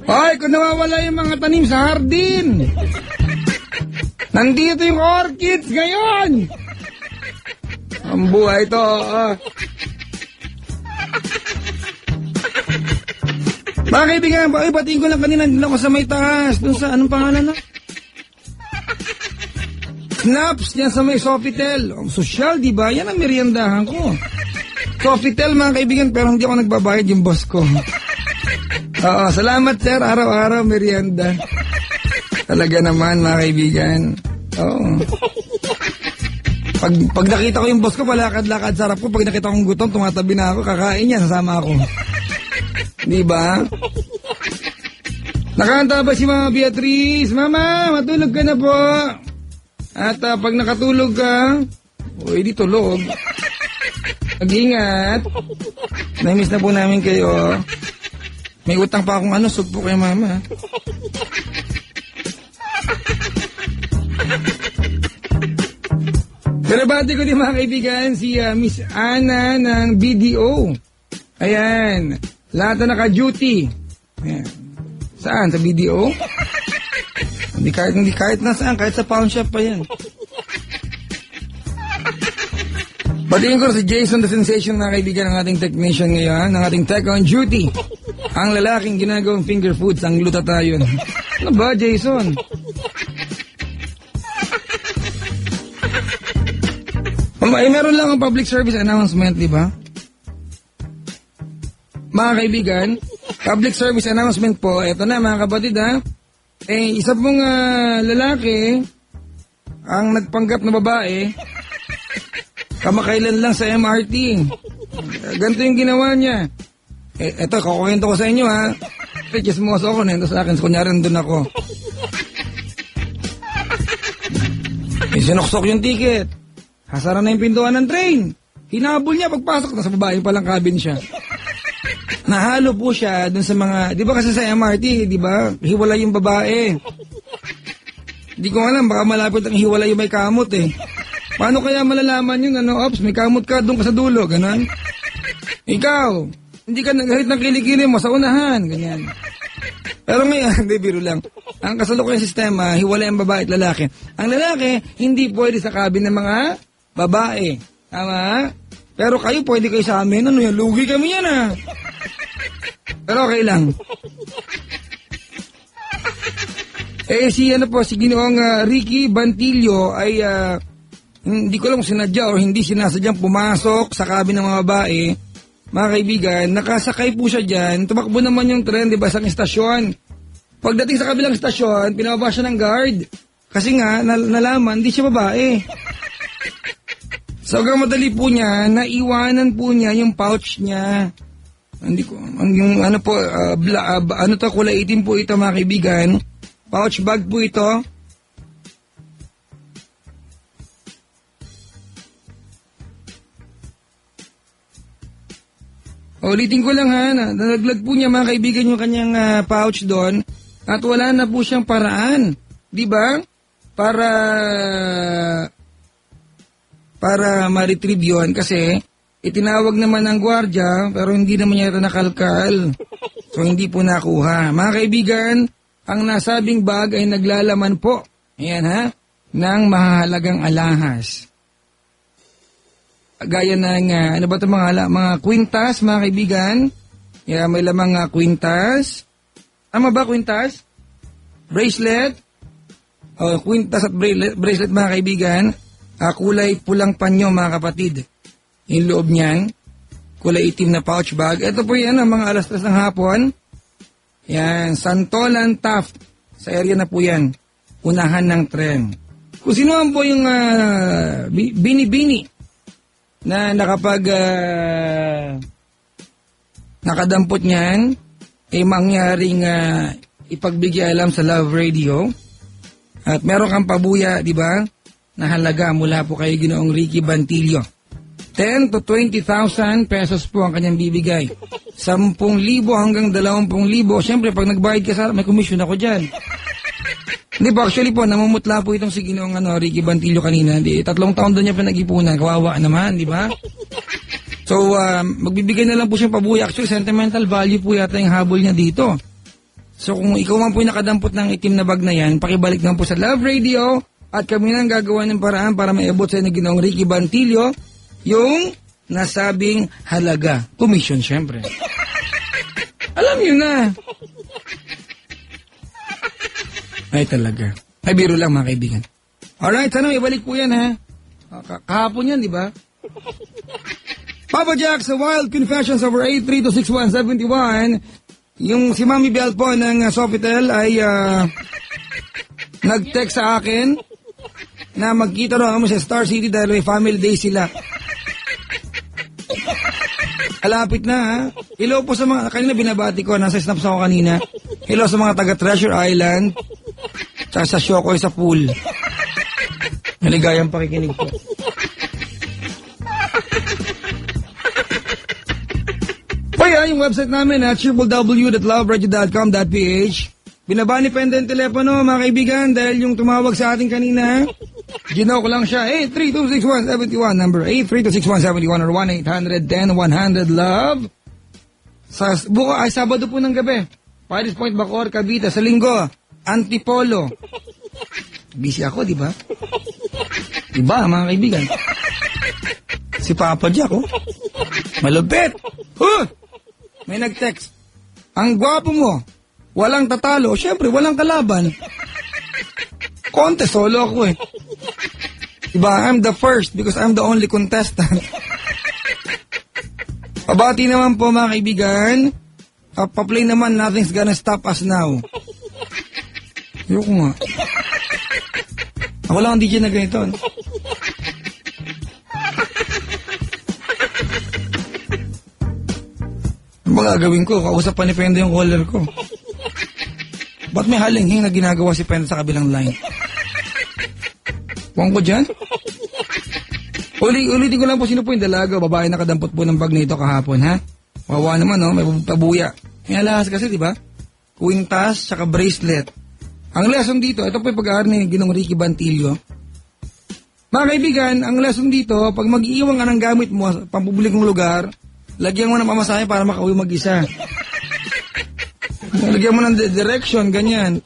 Ay, kung nawawala yung mga tanim sa hardin. Nandito yung orchids ngayon. Ang buhay ito. Mga kaibigan, batiin ko lang kanina, nandun ako sa may taas. Doon sa, anong pangalan na? Snaps, yan sa may Sofitel. Social, di ba? Yan ang meriendahan ko. Sofitel, mga kaibigan, pero hindi ako nagbabayad yung boss ko. Oo, salamat sir, araw-araw merienda. Talaga naman, mga kaibigan. Oo. Pag nakita ko yung boss ko, palakad-lakad sarap ko. Pag nakita kong gutom, tumatabi na ako, kakain niya, sasama ako. Di ba? Nakahanda ba si Mama Beatrice? Mama, matulog ka na po. At pag nakatulog ka, di tulog. Mag-ingat. Namiss na po namin kayo. May utang pa akong sugpo kay Mama. Pero bati ko din mga kaibigan, si Miss Ana ng BDO. Ayan. Lahat na naka-duty. Ayan. Saan? Sa BDO? Hindi kahit nasaan, kahit sa pawn shop pa yan. Batiin ko si Jason the Sensation, mga kaibigan, ng ating technician ngayon, ng ating tech on duty. Ang lalaking ginagawang finger foods, ang glutathione. Ano ba, Jason? Meron lang ang public service announcement, di ba? Mga kaibigan, public service announcement po. Ito na, mga kapatid, ha? Isa pong lalaki ang nagpanggap na babae kamakailan lang sa MRT. Ganito yung ginawa niya. Eto, kukwento ko sa inyo, ha? Chismoso ako, nendo sa akin. Kunyari, nandun ako. Sinuksok yung ticket. Hasara na yung pintuan ng train. Hinabol niya, pagpasok na sa babae palang cabin siya. Nahalo po siya dun sa mga, di ba kasi sa MRT, di ba? Hiwalay yung babae. Di ko alam, baka malapit ang hiwalay yung may kamot eh. Paano kaya malalaman yun, ops, may kamot ka, doon ka sa dulo, ganon? Ikaw, hindi ka naghalit ng kilikili mo sa unahan, ganyan. Pero ngayon, hindi, biro lang. Ang kasalukuyang sistema, hiwalay ang babae at lalaki. Ang lalaki, hindi pwede sa cabin ng mga babae. Tama? Pero kayo, pwede kayo sa amin. Ano yan? Lugi kami yan, ha? Pero okay lang. Si Ginoong Ricky Bantillo ay, hindi ko lang sinadya o hindi sinasadyang pumasok sa cabin ng mga babae. Mga kaibigan, nakasakay po siya dyan. Tumakbo naman yung tren, di ba, sa istasyon. Pagdating sa kabilang istasyon, pinababa siya ng guard. Kasi nga, nalaman, hindi siya babae. So, hanggang madali po niya, naiwanan po niya yung pouch niya. Hindi ko, yung kulay itim po ito, mga kaibigan. Pouch bag po ito. Ulitin ko lang, ha, nalaglag po niya, mga kaibigan, yung kanyang pouch doon. At wala na po siyang paraan. Di ba? Para ma-retrieve yun kasi itinawag naman ng gwardiya pero hindi naman niya ito nakalkal. So hindi po nakuha. Mga kaibigan, ang nasabing bag ay naglalaman po, ayan ha, ng mahalagang alahas. Gaya ng, mga kwintas, mga kaibigan. Yeah, may lamang kwintas. Tama ba, kwintas? Bracelet. Kwintas at bracelet, mga kaibigan. Kulay pulang panyo, mga kapatid. Yung loob niyan, kulay itim na pouch bag. Ito po yan, mga alas 3 ng hapon. Yan, Santolan Taft. Sa area na po yan. Unahan ng tren. Kung sino man po yung bini-bini na nakadampot niyan, mangyaring ipagbigay alam sa Love Radio. At meron kang pabuya, di ba? Na halaga mula po kay Ginoong Ricky Bantillo. 10 to 20,000 pesos po ang kanyang bibigay. 10,000 hanggang 20,000. Siyempre, pag nagbayad ka sa may commission ako dyan. Hindi po, actually po, namumutla po itong si Ginoong Ricky Bantillo kanina. 3 taon doon niya pinag-ipunan. Kawawa naman, di ba? So, magbibigay na lang po siyang pabuya. Actually, sentimental value po yata yung habol niya dito. So kung ikaw man po yung nakadampot ng itim na bag na yan, pakibalik naman po sa Love Radio at kami nang gagawa ng paraan para maibot sa inyo Ginoong Ricky Bantillo yung nasabing halaga. Commission, syempre. Alam nyo na. Ay talaga. Ay biro lang mga kaibigan. Alright, sana ibalik po yan ha. Kahapon yan, di ba? Papa Jack sa Wild Confessions over 8326171. Yung si Mami Bell po ng Sofitel ay nag-text sa akin na magkita raw kami sa Star City dahil may family day sila. Alapit na ha. Hello po sa mga, kanina binabati ko, nasa snaps ako kanina. Hello sa mga taga Treasure Island, tsaka sa Shokoy sa pool. Maligayang pakikinig po. Kaya yung website namin at www.loveradio.com.ph. Binaba ni Pendant telepono mga kaibigan dahil yung tumawag sa atin kanina, ginaw ko lang siya, 8326171, number 8326171 or 1-800-10-100-LOVE. Ay, Sabado po ng gabi. Paris Point, Bacoor, Cavite. Sa Linggo, Antipolo. Busy ako, di ba? Diba, mga kaibigan? Si Papa Jack, oh. Malupit! May nag-text. Ang gwapo mo. Walang tatalo. Siyempre, walang kalaban. Konte, solo ako eh. Diba, I'm the first because I'm the only contestant. Pabati naman po mga kaibigan. Pa-play naman, nothing's gonna stop us now. Ayoko nga. Ako lang ang DJ na ganito. Ano ba gagawin ko? Kausap pa ni Pendo yung caller ko. Ba't may halinghing na ginagawa si Pendo sa kabilang line? Huwag ko dyan? Ulitin ko lang po sino po yung dalaga. Babae nakadampot po ng bag na ito kahapon, ha? Wawa naman, no? May pabuya. May alahas kasi, di ba? Kwintas, saka bracelet. Ang lesson dito, ito po yung pag-aaral ni Ginong Ricky Bantillo. Mga kaibigan, ang lesson dito, pag mag-iiwan ka ng gamit mo sa pampublikong lugar, lagyan mo ng pamasahe para makauwi mag-isa. Lagyan mo ng direction, ganyan.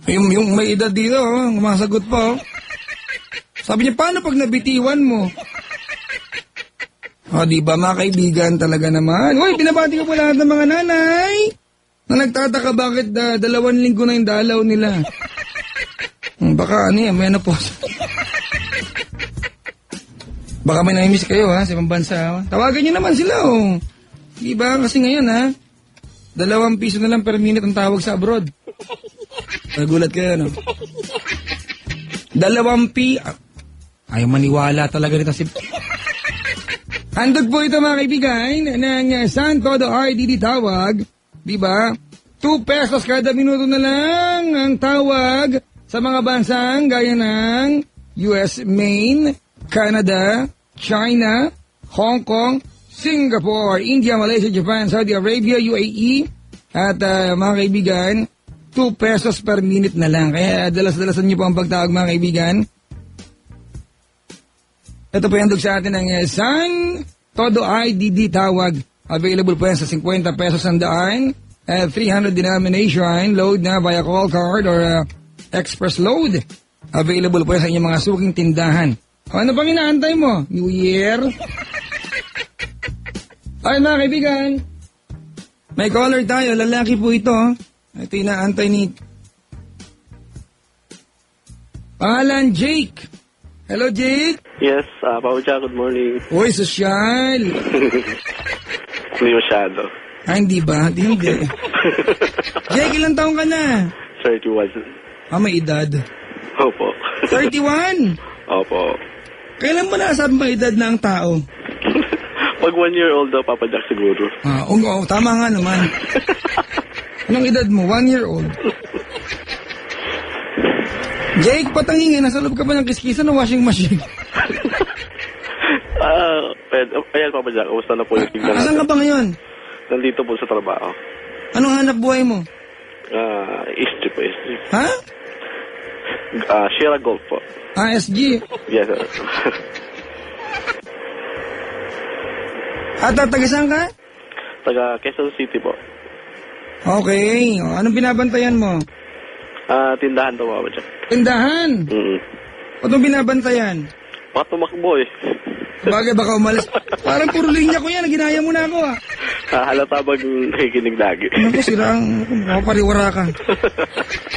Yung may edad dito, masagot pa. Sabi niya, paano pag nabitiwan mo? Diba mga kaibigan talaga naman. Uy, binabati ko po lahat ng mga nanay na nagtataka bakit 2 linggo na yung dalaw nila. Baka menopause. Baka may namimiss kayo ha, sa ibang bansa. Tawagan niyo naman sila Diba? Kasi ngayon ₱2 na lang per minute ang tawag sa abroad. Nagulat kayo, no? 2 Ayaw maniwala talaga nito si... Handog po ito mga kaibigan ng San Todo RDD tawag. Diba? 2 pesos kada minuto na lang ang tawag sa mga bansang gaya ng US, Maine, Canada, China, Hong Kong, Singapore, India, Malaysia, Japan, Saudi Arabia, UAE. At mga kaibigan, 2 pesos per minute na lang. Kaya dalas-dalasan niyo po ang pagtawag mga kaibigan. Ito po yung handog sa atin ng San Todo IDD tawag. Available po yan sa 50 pesos ang daan. 300 denomination. Load na via call card or express load. Available po yan sa inyong mga suking tindahan. Ano pang inaantay mo? New Year? Ay mga kaibigan. May caller tayo. Lalaki po ito. Ito yung inaantay ni... Pangalan Jake. Hello, Jake? Yes, Papa Jack, good morning. Uy, sosyal. Hindi masyado. Hindi ba? Hindi. Jake, ilang taong ka na? 31. May edad. Opo. 31? Opo. Kailan mo nasabi may edad na ang tao? Pag 1 year old daw, Papa Jack, siguro. Tama nga naman. Anong edad mo? 1 year old? Jake, patangingin. Nasa loob ka ba ng kiskisan o washing machine? Ayan, Papa Jack. Kamusta na po yung tignan natin? Asan ka ba ngayon? Nandito po sa trabaho. Anong hanap buhay mo? SG po, SG. Ha? Sierra Golf po. SG? Yes, sir. At taga saan ka? Taga Quezon City po. Okay. O, anong binabantayan mo? Tindahan to, Papa Jack. Tindahan. Anong binabantayan? Baka tumakbo eh. Bagay baka umalis. Parang puro linya ko yan. Ginaya mo na ako ah. Halata bang nakikinig lagi? Naku, sirang. Makapariwara ka.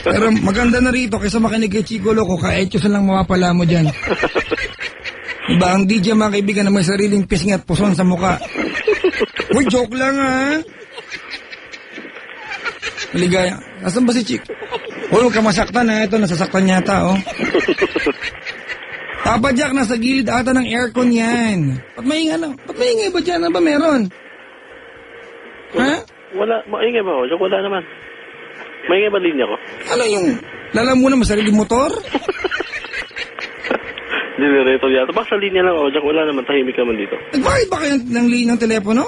Pero maganda na rito kaysa makinig kay Chico Loco. Ka-etchos na lang mawapala mo dyan. Diba, ang DJ mga kaibigan na may sariling pisngi at puson sa muka. Uy, joke lang ha. Maligaya. Nasaan ba si Chick? Huwag ka masaktan ha. Ito, nasasaktan yata oh. Papa Jack, nasa gilid ata ng aircon yan. Ba't maingay ba dyan? Ano ba meron? Ha? Wala, maingay ba ako? Wala naman. Maingay ba linya ko? Ano yung lalamunan mo sariling motor? Generator yata. Baka sa linya lang ako, Jack. Wala naman. Tahimik naman dito. Nagbayad ba kayo ng linya ng telepono?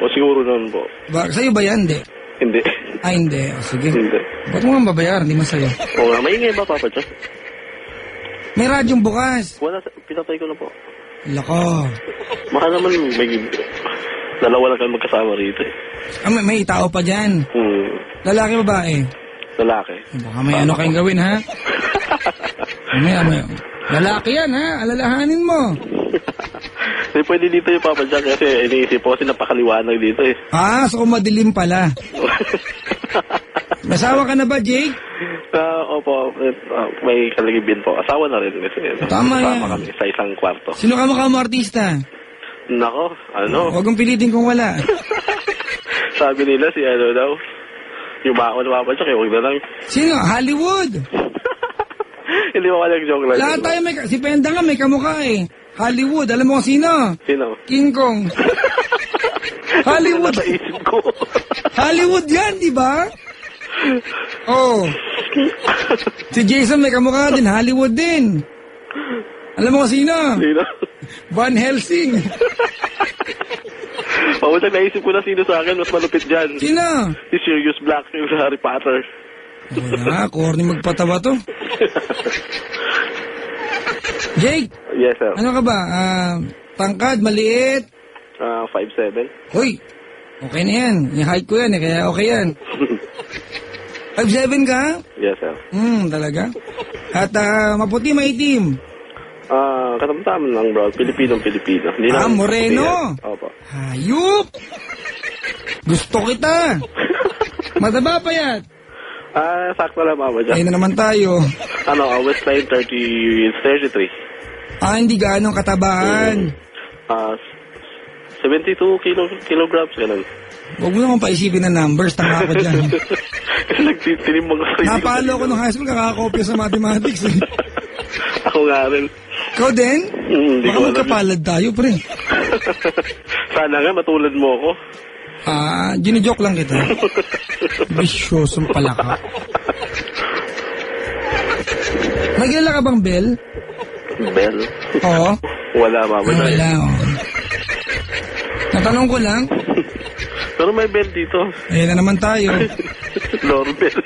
O siguro naman po. Sa'yo ba yan? Hindi. Hindi. Hindi. O, sige. Hindi. Ba't mo nga babayaran? Hindi man sa'yo. O nga, maingay ba, Papa Jack? May radyong bukas. Wala, pinatay ko na po. Lako. Baka naman may dalawa lang kayo magkasama rito eh. May tao pa dyan. Lalaki babae? Lalaki. Baka may ano kayong gawin ha? May. Lalaki yan ha? Alalahanin mo. Hindi pwede dito yung Papa Jack kasi iniisip ko kasi napakaliwanag dito eh. So madilim pala. Masawa ka na ba, Jake? Opo, may kaligibin po. Asawa na rin kasi. Tama yan. Kasama kami sa isang kwarto. Sino ka mo artista? Nako, ano? Huwag mong pilitin kung wala. Sabi nila si ano daw, yung baon na Papa Jack, huwag na lang. Sino? Hollywood. Hindi mo kalang joke lang. Lahat tayo si Penda nga may kamukha eh. Hollywood, alam mo kung sino? Sino? King Kong. Hollywood. Sa isip ko. Hollywood yan, di ba? Oh. Si Jason may kamukha din, Hollywood din. Alam mo kung sino? Sino? Van Helsing. Papa Jack, naisip ko na sino sa akin, mas malupit dyan. Sino? Si Sirius Black yung sa Harry Potter. Wala, corny magpatawa to. Jake, Yes, sir. ano ka ba? Tangkad, maliit? 5'7". Hoy, okay na yan. Yung height ko yan kaya okay yan. 5'7" ka? Yes, sir. Talaga? At maitim, maitim. Katamtaman lang, bro. Pilipinong-Pilipino. Moreno. Opo. Hayop! Gusto kita. Mataba pa yan. Sakto lang, Papa Jack. Ayun na naman tayo. Westline 33. Hindi ganong katabaan. 72 kilograms, ganun. Huwag mo naman paisipin na numbers, tanga ka dyan. Kasi nagtitinim mga sarili. Napalo ko nung high school, kakakopya sa mathematics eh. Ako nga rin. Ikaw din? Hindi Baka ko alam. magkapalad tayo, pre. Sana nga, matulad mo ako. Ginijoke lang kita. Bisyosong pala ka. May kilala ka bang Bell? Bell? Oo. Wala, Papa Jack. Wala, Natanong ko lang. Pero may bell dito. Ayun na naman tayo. Doorbell.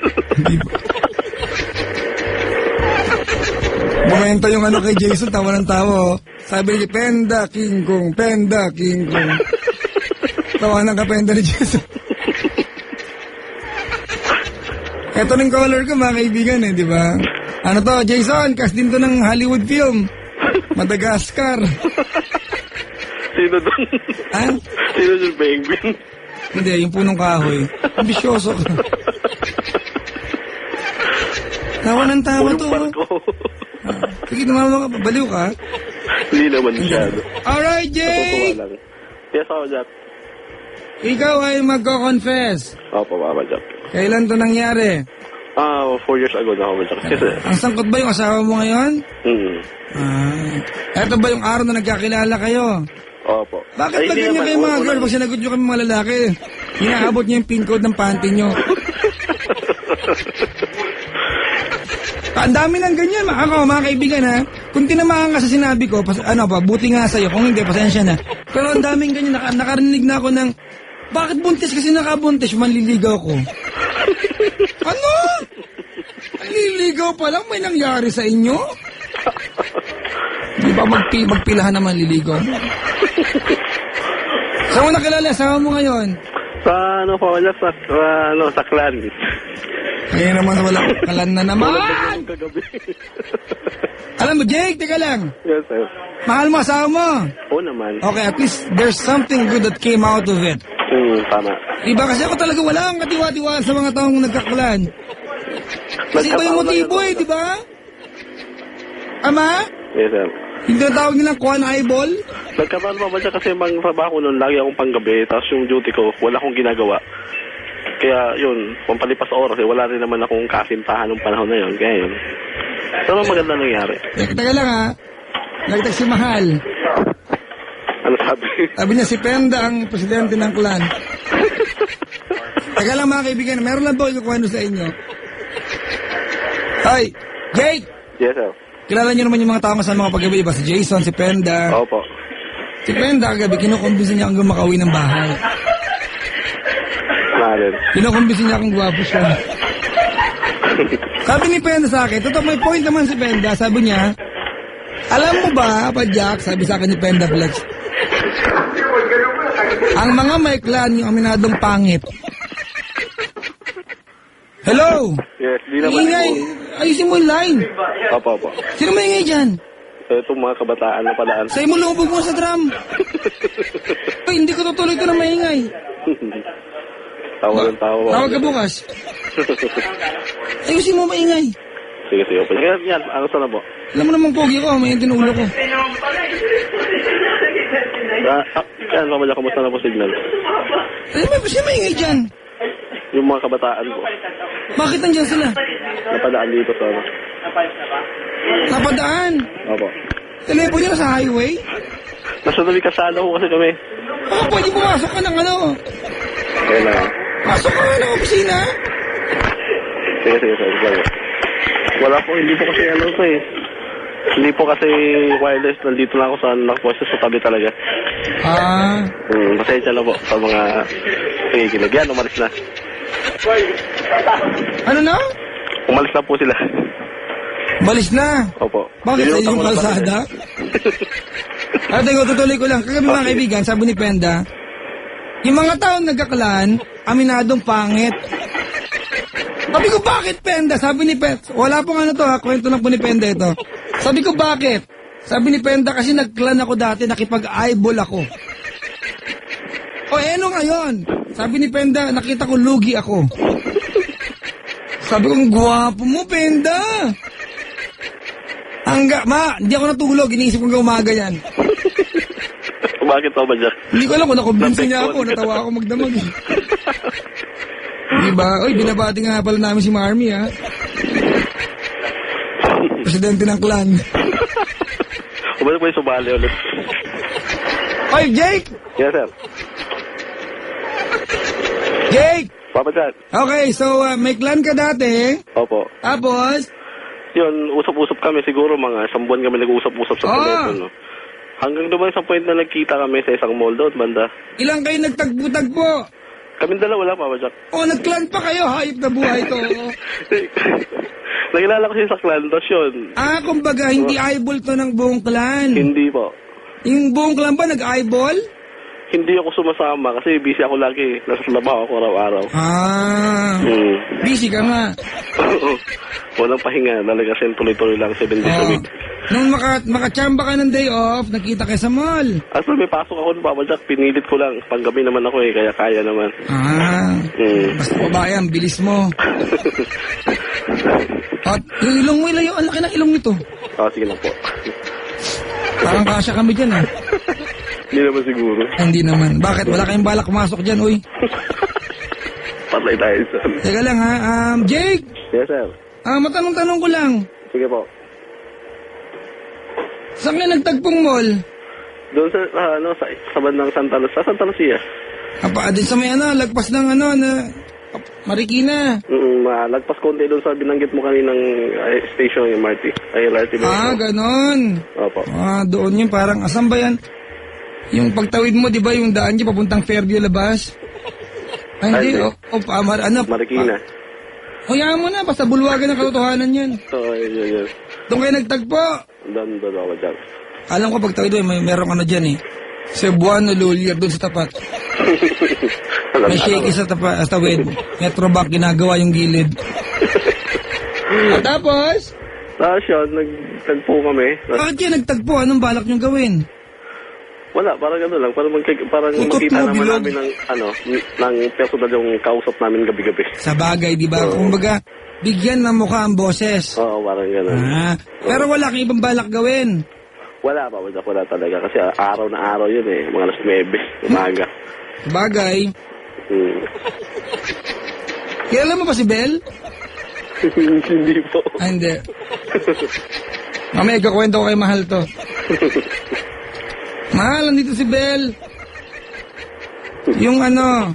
Momento yung kay Jason, tawa ng tawa. Sabi ni Penda, King Kong, Penda, King Kong. Tawa ng kapenda ni Jason. Ito ng color ko mga kaibigan di ba? Ano to, Jason, cast din to ng Hollywood film. Madagascar. Sino doon? Sino doon, penguin? Hindi, yung punong kahoy. Ambisyoso ka. Tawa ng tawa to. Sige, tumama ka. Baliw ka. Hindi naman masyado. Alright, Jake! Yes, Papa Jack. Ikaw ay magko-confess. Opo, Papa Jack. Kailan to nangyari? 4 years ago na, Papa Jack. Kasi, ang sangkot ba yung asawa mo ngayon? Eto ba yung araw na nagkakilala kayo? Opo. Bakit ba ganyan kayo mga girl? Pag sinagot nyo kami mga lalaki, hinahabot nyo yung pin code ng panty nyo. Ang dami ng ganyan. Ako, mga kaibigan ha, kung tinamaan ka sa sinabi ko, buti nga sa'yo. Kung hindi, pasensya na. Pero ang daming ganyan, nakarinig na ako ng, bakit buntis? Kasi nakabuntis, manliligaw ko. Ano? Manliligaw pa lang, may nangyari sa inyo? Di ba magpilahan na manliligaw? Saan mo nakilala? Asawa mo ngayon? Sa ano po, sa clan. Kaya naman wala kalan na naman! Kagabi. Alam mo, Jake, teka lang. Yes, sir. Mahal mo asawa mo. Oo naman. Okay, at least there's something good that came out of it. Tama. Diba kasi ako talaga wala akong katiwa-tiwala sa mga taong nagkaklan. Kasi iba yung motibo eh, di ba? Ama? Yes, sir. Yung tinatawag nilang kuhan eyeball? Nagkaroon pa ba siya kasi bang trabaho ko noon, lagi akong panggabi, tapos yung duty ko, wala akong ginagawa. Kaya yun, pampalipas sa oras, wala rin naman akong kasintahan ng panahon na yun. Kaya yun. Pero maganda nangyari. Teka lang ha. Nagtag si Mahal. Ano sabi? Sabi niya si Penda ang presidente ng klan. Teka lang mga kaibigan, meron lang po ikukwento sa inyo. Hoy, Jake! Yes, sir. Kilala niyo naman yung mga tao sa mga paggabi, iba si Jason, si Penda. Opo. Si Penda kagabi, kinukumbisi niya hanggang makauwi ng bahay. Narin. Kinukumbisi niya kung gwapo siya. Sabi ni Penda sa akin, totoo may point naman si Penda, sabi niya, alam mo ba, Jack, sabi sa akin ni Penda Flex, ang mga may clan yung aminadong pangit. Hello? Yes, di naman. Ingay, ayusin mo yung line. Opo. Sino maingay dyan? Itong mga kabataan na palaan. Sa'yo mo lumubog mo sa drum. Ay, hindi ko tutuloy ito na maingay. Tawa ng tawa. Tawag ka bukas. Ayusin mo maingay. Sige. Yan, ano sana po? Alam mo namang pogi ko, may tinulo ko. Yan, mamaya, kamusta na po signal? Ay, sino maingay dyan? Yung mga kabataan po. Bakit nandyan sila? Napadaan dito sa ano. Napadaan. Opo. Telepo nyo na sa highway? Nasa tabi kasala ko kasi kami. Pwede pumasok ka ng ano. Kaya lang. Pasok ka ng opisina. Sige. Wala po, hindi po kasi ano ko eh. Hindi po kasi wireless. Nandito na ako sa nakapwesto sa tabi talaga. Pasensya na po sa mga nakikinig. Yan, umalis na. Ano na? Umalis na po sila. Balis na. Opo. Bakit sa iyong kalsada? Tutuloy ko lang. Kagabi mga kaibigan, sabi ni Penda, yung mga taong nagkaklan, aminadong pangit. Sabi ko, bakit Penda? Sabi ni Penda, wala pong ano to ha, kwento lang po ni Penda ito. Sabi ko, bakit? Sabi ni Penda, kasi nagklan ako dati, nakipag-eyeball ako. O ano ngayon? Sabi ni Penda, nakita ko lugi ako. Sabi ko, ang gwapo mo, Penda. Hindi ako natulog, iniisip ko umaga yan. Bakit pa ba, Jack? Hindi ko alam kung nakumbinsi niya ako, natawa ako magdamag. Diba? Uy, binabati nga pala namin si Marmy, ha? Presidente ng clan. Kumalik po yung sumali ulit. Oy, Jake! Yes, sir. Jake! Papa Jack. Okay, so may clan ka dati. Opo. Tapos? Yun, usap-usap kami. Siguro mga 1 buwan kami nag-usap-usap sa telepono. Hanggang naman sa point na nagkita kami sa isang mall doon, banda. Ilang kayo nagtagpo-tagpo? Kaming dalawa lang, Papa Jack. Nag-clan pa kayo, hayop na buhay to. Nakilala ko siya sa clan, tapos yun. Kumbaga, hindi eyeball to ng buong clan. Hindi po. Yung buong clan ba nag-eyeball? Hindi ako sumasama kasi busy ako lagi. Nasa trabaho ako araw-araw. Busy ka nga. Walang pahinga. Talaga kasi tuloy-tuloy lang 7 days a week. Nung makachamba ka ng day off, nakita kayo sa mall. As may pasok ako ng Papa Jack, pinilit ko lang. Panggabi naman ako kaya kaya naman. Basta babayan, bilis mo. At yung ilong mo, ang laki ng ilong nito. Sige lang po. Parang kasya kami dyan, eh. Hindi naman siguro. Hindi naman. Bakit? Wala kayong balak pumasok dyan, uy. Patay tayo sa... Teka lang, ha? Jake! Yes, sir. Matanong-tanong ko lang. Sige po. Saan ka nagtagpong mall? Doon sa bandang Santa Lucia. Din sa may lagpas ng Marikina. Lagpas konti doon sa binanggit mo kaninang station, yung MRT. LRT. Ganon. Opo. Doon yun, parang, asan ba yan? Yung pagtawid mo, di ba, yung daan niya papuntang Fairview Labas? Hindi. Marikina. Hayaan mo na, basta bulwagan ng katotohanan yan. Yes. Doon kayo nagtagpo. Doon ako dyan. Alam ko pagtawid mo, merong dyan eh. Cebuano Lulier doon sa tapat. May shaky sa tawid. Metrobank, ginagawa yung gilid. At tapos? Tapos yun, nagtagpo kami. Bakit yan nagtagpo? Anong balak niyong gawin? Wala, parang ano lang, parang Utot makita mo, naman bilog. namin ng personal yung kausap namin gabi-gabi. Sa bagay, di ba? Kumbaga, bigyan ng mukha ang boses. Oo, parang gano'n. Pero wala kang ibang balak gawin. Wala talaga kasi araw na araw yun eh, mga alas 9, umaga. Sa bagay. Kilala mo ba si Bel? Hindi po. Hindi. Mamaya ikakwento ko kay Mahal to. Mahal, nandito si Bel. Yung ano,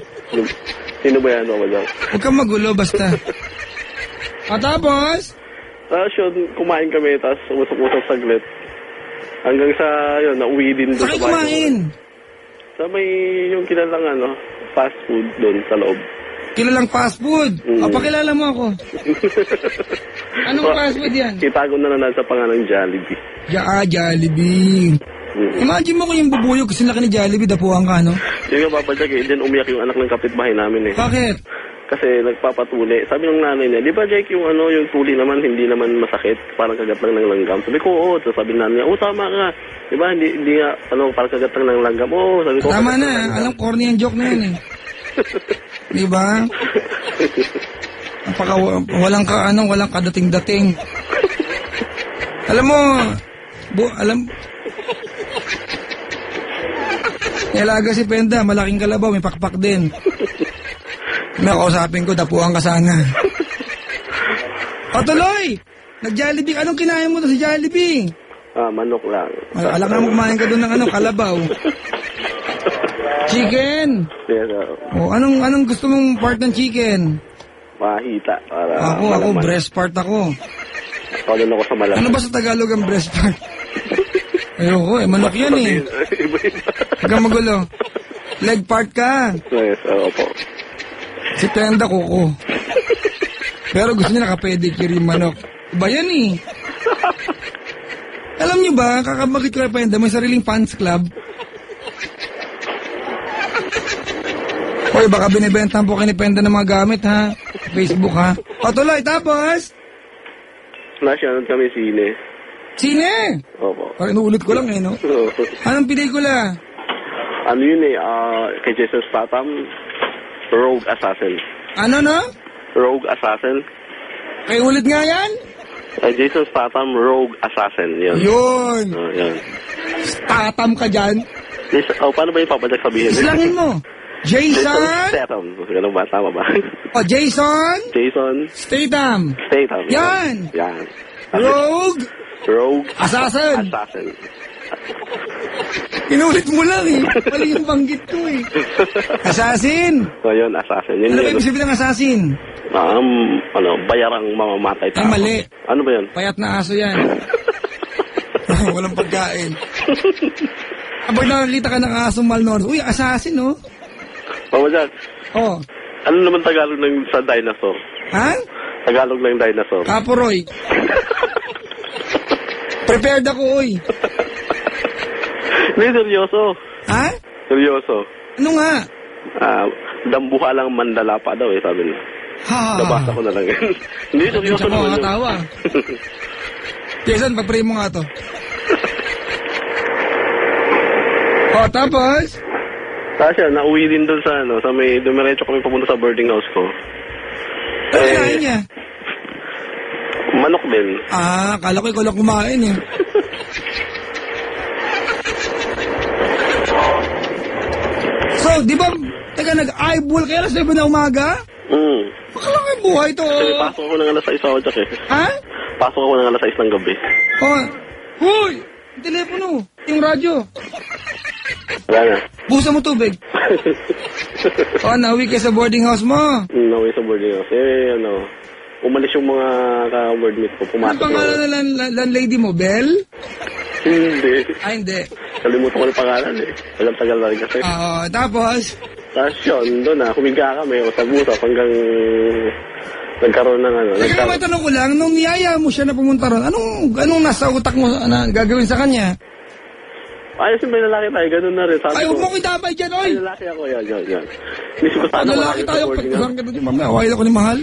Sino ba yan ako dyan? huwag kang magulo basta. At tapos, Tapos yun, kumain kami, tapos usap-usap saglit. Hanggang sa, yun, nauwi din doon saan sa kumain? Sa may, yung kilalang fast food doon sa loob. Kilalang fast food. O, pakilala mo ako. Anong fast food yan? Itago na sa pangalan Jollibee. Jollibee. Imagine mo kung yung bubuyog kasi laki ni Jollibee, dapuhan ka, no? Yung nga papadyak din umiyak yung anak ng kapitbahay namin eh. Bakit? Kasi nagpapatuli. Sabi ng nanay niya, di ba Jake, yung yung tuli naman, hindi naman masakit. Parang kagat lang ng langgam. Sabi ko, oo. So, sabi ng nanay niya, tama ka. Di ba, hindi nga, parang kagat lang ng langgam. Oo, sabi ko. Tama na, alam, corny ang joke na yan eh. Di ba? Walang kadating-dating. Alam mo, Nilaga si Penda, malaking kalabaw, may pakpak din. Nakausapin ko, dapuhan ka sana. O tuloy! Nag-Jollibee, anong kinain mo to sa Jollibee? Manok lang. Alam na mo kumain ka doon ng kalabaw. Chicken! Yes, O, anong gusto mong part ng chicken? mahita. Para Ako, malaman. breast part ako. Ako doon ako sa malaman. Ano ba sa Tagalog ang breast part? Ayoko manok yan eh. Iba-iba. Huwag kang magulo. Leg part ka. Yes, opo. Si Penda kuko. Pero gusto niya naka-pedicure yung manok. Iba yan eh. Alam niyo ba, kakabagit ko kay Penda, may sariling fans club. Hoy, baka binibentahan po kay ni Penda ng mga gamit ha. Facebook ha. O tuloy, tapos? Nasyanood kami sine. Sine! Opo. Parang inuulit ko lang eh, no? Anong pelikula? Ano yun eh, kay Jason Statham, Rogue Assassin. Ano, no? Rogue Assassin. Kaya ulit nga yan? Kay Jason Statham, Rogue Assassin. Yun. Yun. Yun. Tatam ka dyan. Paano ba yung papadyak sabihin? Islangin mo. Jason. Statham. Ganun ba? Tama ba? O, Jason. Jason Statham. Statham. Yan. Yan. Rogue. Rogue Assassin. Assassin. Inulit mo lang eh. Mali yung banggit ko eh. Assassin. So yun, assassin. Yun Ano ba yun. ibig sabihin ng assassin? Bayarang mamamatay tao. Ay, mali. Ano ba yun? Payat na aso yan. Walang pagkain. Kapag nakakita ka ng asong malnourished, uy, assassin, no? Mama Jack, Oh. ano naman Tagalog ng sa dinosaur? Ha? Tagalog ng dinosaur. Kaporoy. Prepared ako, uy. Hindi, seryoso. Ha? Seryoso. Ano nga? Dambuha lang mandalapa daw eh, sabi niya. Ha. Nabasa ko na lang yun. Hindi, seryoso Siya ko naman yun. makatawa. Jason, pag-pray mo nga to. Oh, tapos? Tapos yan, nauwi din doon sa sa may dumiretso kami papunta sa boarding house ko. Ano kinain niya? Manok din. Akala ko ikaw lang kumain eh. So, di ba, nag-eyeball kayo alas 7 na umaga? Bakala kayo buhay to. Kasi pasok ako ng alas 6 ako, Jack eh. Ha? Pasok ako ng alas 6 ng gabi. Oh, huy! Yung telepono, yung radyo. Wala na. Busa mo tubig. Oh, nauwi kayo sa boarding house mo. Nauwi sa boarding house. Umalis yung mga ka-boardmate ko. Ano Pumasok pangalan na landlady mo, Belle? Hindi. Hindi. Kalimutan ko yung pangalan eh. Tagal na rin kasi. Tapos? Tapos yun, doon humiga kami. Usap-usap hanggang nagkaroon ng Teka, may tanong ko lang, nung niyaya mo siya na pumunta ron, anong nasa utak mo na gagawin sa kanya? ayos yung may lalaki tayo, ganun na rin. Sabi Ay, ko, huwag mo kitapay dyan, oy! may lalaki ako, yan. Inisip ko sana Lalaki tayo, pagkasang kita dyan, mamaya, away ako ni Mahal.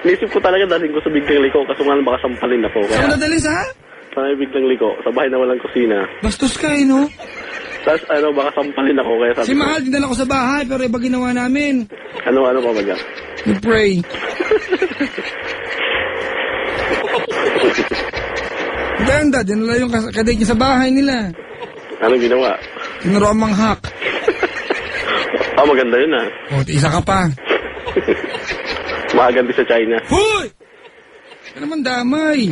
Inisip ko talaga daling ko sa biglang liko, kaso nga baka sampalin ako. Saan mo Kaya, nadali sa? sa may biglang liko, sa bahay na walang kusina. Bastos ka eh, no? Tapos baka sampalin ako, kaya sabi Si ko, Mahal, dinala ko sa bahay, pero iba ginawa namin. ano pa ba dyan? We pray. Ganda, dinala yung kadate niya sa bahay nila. Anong ginawa? Tinuro ang manghak. Maganda yun ah. O, isa ka pa. Makaganti sa China. Hoy! Ka naman damay.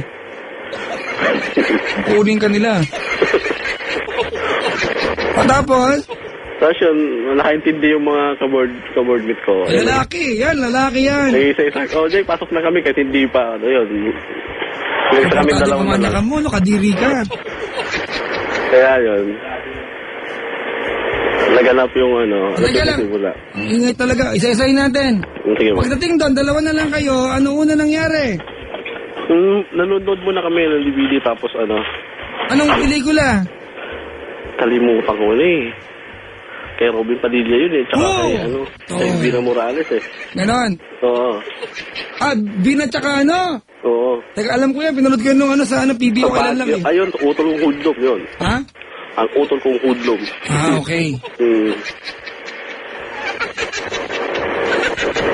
Kunin ka nila. O tapos, Tapos yun, nakaintindi yung mga kaboard meet ko. lalaki yan. Isa-isa, Jay, pasok na kami kahit hindi pa. Ano yun? Isa kami dalawang na lang. ka mo, no, kadiri ka. Kaya yun. Naganap yung Teka lang. simula. Ingay talaga, isa-isahin natin. Sige mo. Pagdating doon, dalawa na lang kayo, ano una nangyari? Nanonood muna kami ng DVD tapos Anong pelikula? kalimutan ko na eh. Kay Robin Padilla yun eh. Tsaka Oh! kay Elvira Morales eh. Ganon. Oo. Bina tsaka ano? Oo. Teka, alam ko yan, pinanood ko yun nung PBO kailan lang eh. Ayun, utol kong hudlom yun. Ha? Ang utol kong hudlom. Okay. Hmm.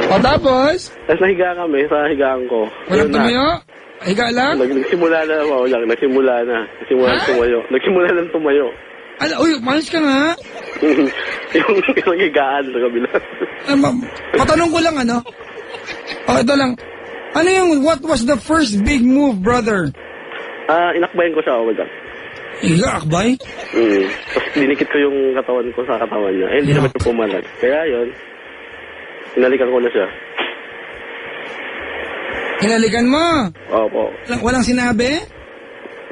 O tapos, Tapos nahiga kami sa higaan ko. walang Yun na. tumayo? Higa lang? Nagsimula na tumayo. Nagsimula na tumayo. Uy, malis ka nga. yung higaan sa kabila. Patanong ko lang ito lang. Ano yung, what was the first big move, brother? Inakbayan ko siya, wala. Higa, akbay? Tapos dinikit ko yung katawan ko sa katawan niya. Hindi naman ito pumalag. Kaya yun, hinalikan ko na siya. Hinalikan mo? Opo. Walang sinabi?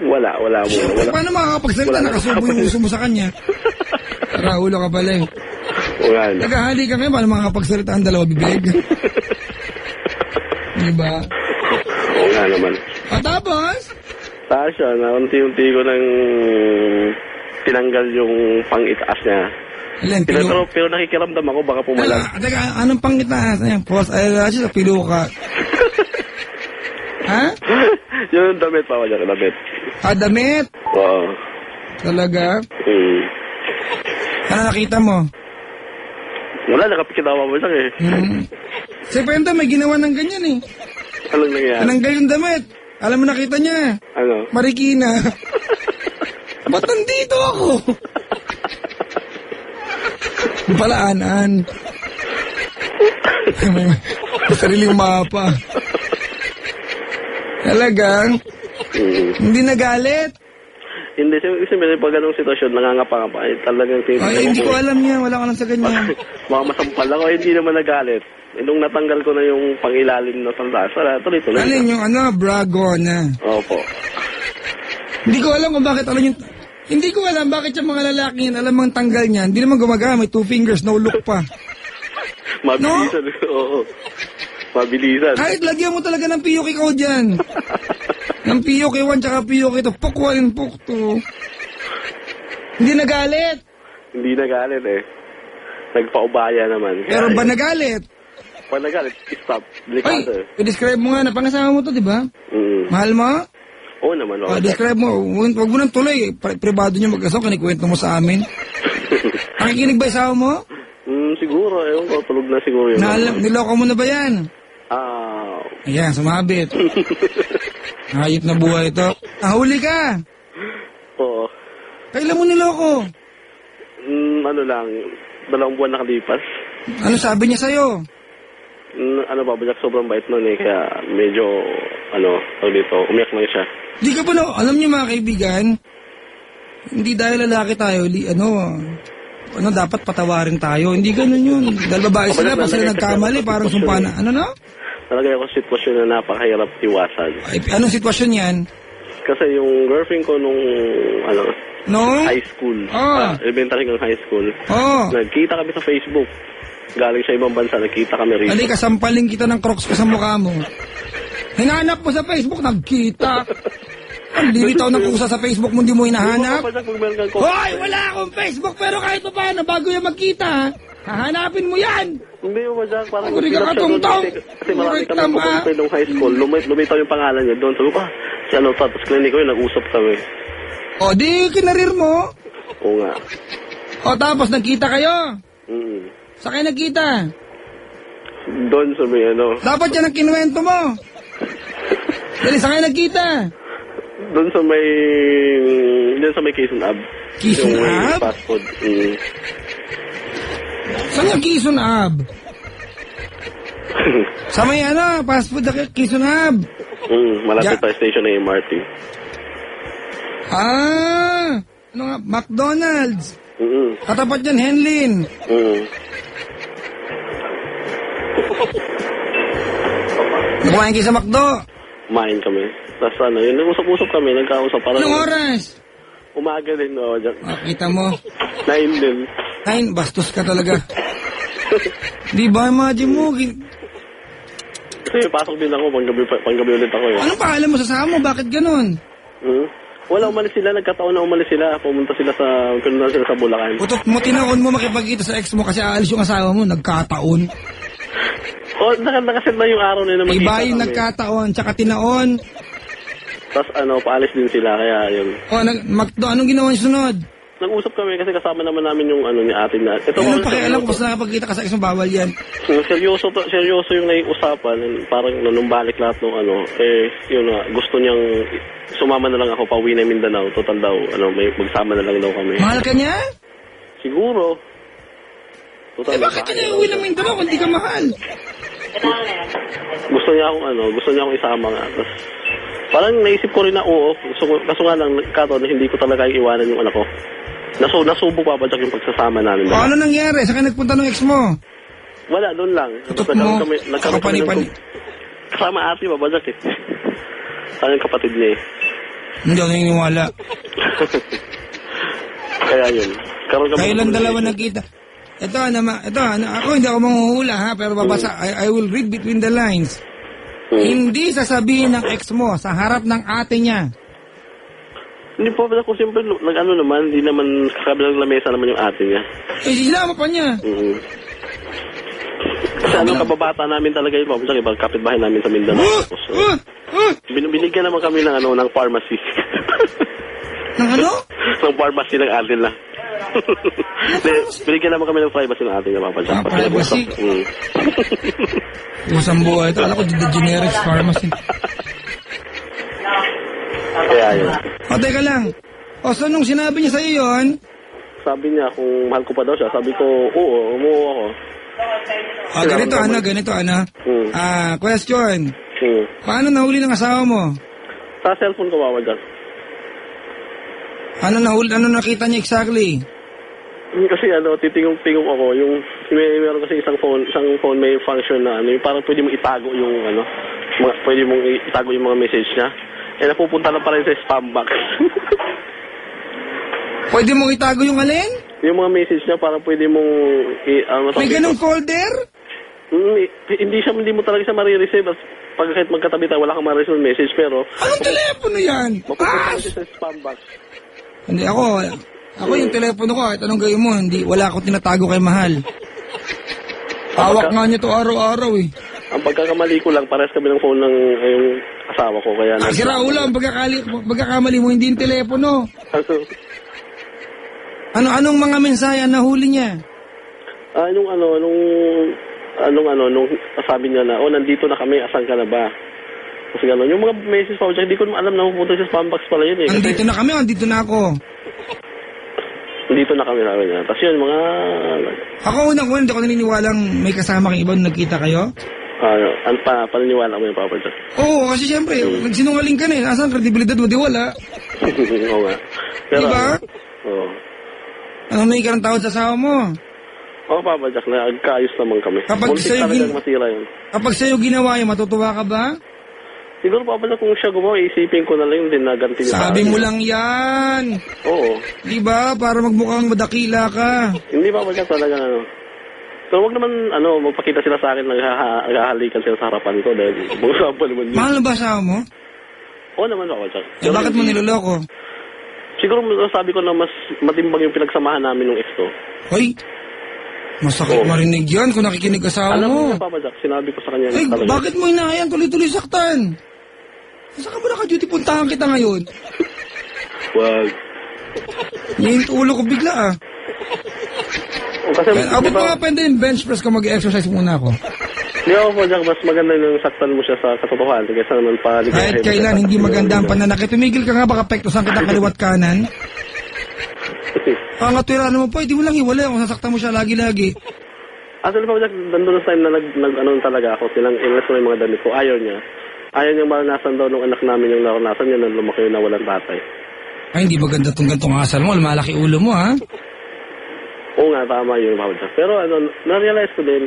Wala mo. Paano makakapagsalita? Nakasubo yung uso mo sa kanya. Rahulo ka pala eh. Wala na. Nagahali ka ngayon, paano makakapagsalita ang dalawa bibig? Diba? Wala naman. Tapos? Tapos siya, na unti-unti ko nang tinanggal yung pang-itaas niya. Alam, Pero nakikiramdam ako, baka pumalag. Teka, anong pangitaas na yan? Post eyelashes o piluka? Ha? Yung damit pa ako dyan, damit. Damit? Oo. Talaga? Ano nakita mo? Wala, nakapikitawa mo lang eh. Si Penta may ginawa ng ganyan eh. Anong nangyari? Tinanggal yung damit. Alam mo nakita niya. Ano? Marikina. Ba't nandito ako? Palaan. May sariling mapa. Talagang? Hindi nagalit? Hindi, kasi pag ganong sitwasyon, nangangapa ka pa. Talagang Ay, hindi ko alam niya. Wala ka lang sa ganyan. Mga masampal ako, hindi naman nagalit. Nung natanggal ko na yung pangilalim na sandas, tuloy-tuloy. Alin yung brago na? Opo. Hindi ko alam kung bakit hindi ko alam bakit yung mga lalaki yan, alam ang tanggal niyan, hindi naman gumagamit, 2 fingers, no look pa. Mabilisan. Oo. Mabilisan. Kahit lagyan mo talaga ng piyok ikaw dyan. Ng piyok 1 tsaka piyok 2, puk 1 and puk 2. Hindi nagalit. Hindi nagalit eh. Nagpaubaya naman. Pero ba nagalit? Pag nagalit, stop. Ay, Delikado eh. i-describe mo nga, napangasama mo to, di ba? Mahal mo? Oo naman. Okay. Describe mo. Huwag mo nang tuloy. Privado niyo mag-asawa, kinikwento mo sa amin. Nakikinig ba isawa mo? Siguro. Ewan ko, tulog na siguro yun. Niloko mo na ba yan? Ayan, sumabit. Hayop na buhay ito. Nahuli ka. Oo. Kailan mo niloko? Ano lang, 2 buwan nakalipas. Ano sabi niya sa'yo? Babajak, sobrang bait nun eh. Kaya medyo, dito, umiyak lang siya. Di ka ba alam niyo mga kaibigan, hindi dahil lalaki tayo, dapat patawarin tayo. Hindi ganun yun. Dahil babae sila, pag sila nagkamali, parang sumpa na. Nalagay ako sa sitwasyon na napakahirap iwasan. Ay, anong sitwasyon yan? Kasi yung girlfriend ko nung, high school. Elementary hanggang high school. Nagkita kami sa Facebook. Galing sa ibang bansa, nagkita kami rin. Halika, sampaling kita ng Crocs ko sa mukha mo. Hinanap mo sa Facebook, nagkita. Lilitaw ng kusa sa Facebook mo, hindi mo hinahanap. Papa Jack, pag meron kang Hoy, wala akong Facebook, pero kahit pa paano, bago yan magkita, ha? Hahanapin mo yan. Hindi mo ba Jack, parang Hindi ka katungtong. kasi marami kami Tama. pupunta nung high school. Lumitaw yung pangalan niya doon. Sabi ko, si ano, tapos clinic ko yun, nag-usap kami. O, di kinarir mo. Oo nga. O, tapos nagkita kayo. Mm. Sa kayo nagkita. Doon sa may ano, Dapat yan ang kinuwento mo. Dali, sa kayo nagkita. doon sa may Quezon Ab. Quezon Yung may Ab? fast food. Mm. Saan yung Quezon Ab? Sa may ano, fast food na Quezon Ab. Malapit Ja- pa station na MRT. Ah, ano nga, McDonald's. Mm. Katapat yan, Henlin. Mm. Kumain kayo sa McDo. Kumain kami. Tapos ano, yun, nag-usap-usap kami, nagkausap. Parang Anong oras? umaga din, no, Jack. Kita mo. 9 din. Ay, bastos ka talaga. Di ba, imagine mo, Kasi pasok din ako, panggabi ulit ako eh. anong pangalan mo sa samo? Bakit ganun? Hmm? Wala, umalis sila, nagkataon na umalis sila. Pumunta sila pinunta sila sa Bulacan. Putot mo, tinaon mo makipagkita sa ex mo kasi aalis yung asawa mo, nagkataon. Nakaset na yung araw na yun na magkita Iba yung kami. nagkataon, tsaka tinaon. Tapos paalis din sila, kaya yun. O, McDo, anong ginawa yung sunod? Nag-usap kami kasi kasama naman namin yung ni ate na. Ito Ano pakialam ko basta nakapagkita ka sa ex mo, bawal yan. Seryoso yung naiusapan. Parang nanumbalik lahat ng yun na, gusto niyang sumama na lang ako, pauwi na Mindanao. Total daw, magsama na lang daw kami. Mahal ka niya? Siguro. Total, Bakit ka na uwi ng Mindanao kung di ka mahal? gusto niya akong isama nga. Tapos, parang naisip ko rin na oo. Kaso nga lang, Kato, na hindi ko talaga iwanan yung anak ko. Nasubo pa ba yung pagsasama namin? O, ano nangyari? Saan ka nagpunta ng ex mo? Wala, doon lang. Tutok mo, Nagkaroon kami kapani-pani. kasama ate, babajak eh. Saan yung kapatid niya eh. Hindi ako naniniwala. Kaya yun. Kayo lang dalawa nagkita. Ito, ako hindi ako manghuhula ha, pero babasa, I will read between the lines. Hindi sasabihin ng ex mo sa harap ng ate niya. Hindi po pala kung siyempre, naman, hindi naman kabilang lamesa naman yung ate niya. Eh, sinama pa niya. Kasi kababata namin talaga yun, babajak, ibang kapitbahay namin sa Mindanao. Binigyan naman kami ng pharmacy. Ng ano? Ng pharmacy ng ate na. Binigyan naman kami ng privacy ng ate niya, babajak. Privacy? Usang buhay ito. Alam ko, the generic pharmacy. Kaya yun. O, teka lang. O, so nung sinabi niya sa'yo yun, Sabi niya kung mahal ko pa daw siya, sabi ko, oo, umuo ako. ganito, Ana. Question. Hmm. Paano nahuli ng asawa mo? Sa cellphone ko, babajak. Ano nakita niya exactly? Kasi titingong ako, meron kasi isang phone may function na yung parang pwede mong itago yung pwede mong itago yung mga message niya. Napupunta lang pa rin sa spam box. Pwede mong itago yung alin? Yung mga message niya parang pwede mong May ganung folder? Hindi mo talaga siya marireceive. Pag kahit magkatabi tayo, wala kang marireceive message, pero Anong telepono yan? mapupunta lang siya sa spam box. Hindi, ako yung telepono ko, kahit anong gawin mo, wala akong tinatago kay Mahal. Hawak nga niya to araw-araw eh. Ang pagkakamali ko lang, pares kami ng phone ng yung asawa ko, kaya Si Raul, ang pagkakamali mo, hindi yung telepono. Anong mga mensahe ang nahuli niya? Nung sabi niya na, nandito na kami, asan ka na ba? Kasi gano'n, yung mga message pa, hindi ko naman alam na pupunta sa spam box pala yun eh. Andito na kami, andito na ako. Dito na kami namin niya. Tapos yun, Ako unang-una, hindi ako naniniwalang may kasama kang iba nung nagkita kayo. paniniwala mo yung Papa Jack. Oo, kasi siyempre, nagsinungaling ka na eh. Nasaan ang kredibilidad mo? Di wala. Oo nga. Pero, diba? Oo. May ka ng tawad sa asawa mo? Oo, Papa Jack, nagkaayos naman kami. Kapag Muntik sa'yo talagang masira yun. Kapag sa'yo ginawa yun, matutuwa ka ba? Siguro, Papa Jack, kung siya gumawa, isipin ko na lang yung dinaganti niya. Sabi mo lang yan. Oo. Di ba? Para magmukhang madakila ka. Hindi, Papa Jack, talaga So, wag naman, magpakita sila sa akin, naghahalikan sila sa harapan ko dahil mga sabal naman yun. Mahal na ba asawa mo? Oo naman, Papa Jack. Eh, bakit mo niloloko? Siguro sabi ko na mas matimbang yung pinagsamahan namin ng ex ko. Hoy, masakit marinig yan kung nakikinig asawa Alam mo mo. niya, Papa Jack, sinabi ko sa kanya Ay, talaga. bakit mo inahayan tuloy-tuloy saktan? Saan ka ba naka-duty? Puntahan kita ngayon. Wag. Yung ulo ko bigla ah. Kasi, Abot mo nga pwede yung bench press ka mag-exercise muna ako. Di ako, Papa Jack, mas maganda yung saktan mo siya sa katotohanan kaysa naman Kahit kailan, hindi maganda ang pananakit. Tumigil ka nga baka pektosan kita kaliwat kanan. Pangatwirahan mo po, hindi mo lang hiwalay kung sasaktan mo siya lagi-lagi. Actually, Papa Jack, nandun sa time na nag-ano talaga ako, ilas mo yung mga damit ko, ayaw niya. Ayaw niyang maranasan daw nung anak namin yung naranasan niya nang lumaki na walang tatay. Ay, hindi maganda tong gantong asal mo. Malaki ulo mo, ha? Oo nga, tama yun, Papa Jack. Pero na-realize ko din,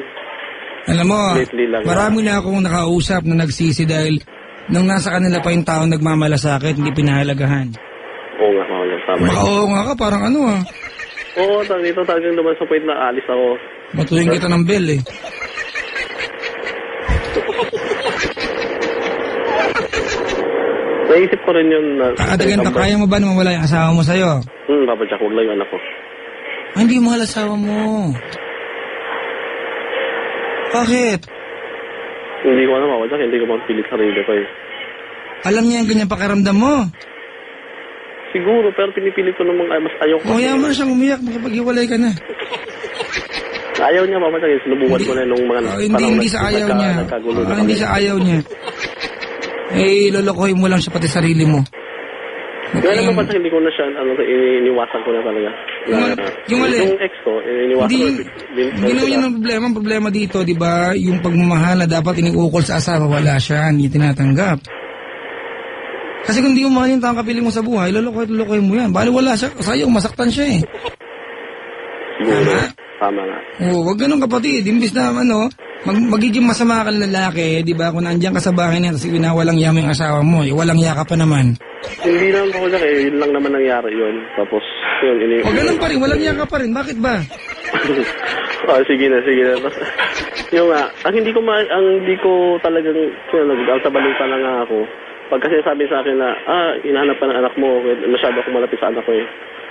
Alam mo, lately lang, marami na akong nakausap na nagsisi dahil nung nasa kanila pa yung taong nagmamalasakit, hindi pinahalagahan. oo nga, Papa Jack, tama Baka yun. oo nga ka, parang ano ah. Oo, dito talagang naman sa point na alis ako. Batuhin kita ng bell eh. Naisip ko rin yun na... Kaadagan ka, kaya mo ba na mawala yung asawa mo sa'yo? Papa Jack, huwag lang yung anak ko. Ah, hindi mo mahal asawa mo. Bakit? Hindi ko alam, Papa Jack, hindi ko mapilit sarili ko eh. Alam niya yung ganyan pakiramdam mo. Siguro, pero pinipilit ko namang mas ayaw ko. Kaya mo na siyang umiyak, makipaghiwalay ka na. Ayaw niya, Papa Jack, sinubukan ko na nung mga Hindi sa ayaw niya. nagkagulo na Hindi kami. sa ayaw niya. Eh, lolokohin mo lang siya pati sarili mo. Kaya naman, Papa Jack, hindi ko na siya, iniwasan ko na talaga. Yung alin? Yung ex ko, iniwasan ko. Hindi naman yun ang problema. Ang problema dito, di ba, yung pagmamahal na dapat iniukol sa asawa, wala siya, hindi tinatanggap. Kasi kung di mo mahal yung taong kapiling mo sa buhay, lolokohin mo yan. Bali wala siya, sayang, masaktan siya eh. Siguro, tama nga. Oo, wag ganun kapatid. Imbis na magiging masama ka ng lalaki, di ba? Kung nandiyan ka sa bahay na kasi winawalang yama yung asawa mo, walang yaka pa naman. Hindi naman po Jack eh, yun lang naman nangyari yun. Tapos, yun, O ganun pa rin, walang yaka pa rin. Bakit ba? Sige na. Tapos, yung ang hindi ko talagang, ang sabalita na nga ako. Pag kasi sabi sa akin na, hinahanap pa ng anak mo, masyado ako malapit sa anak ko eh.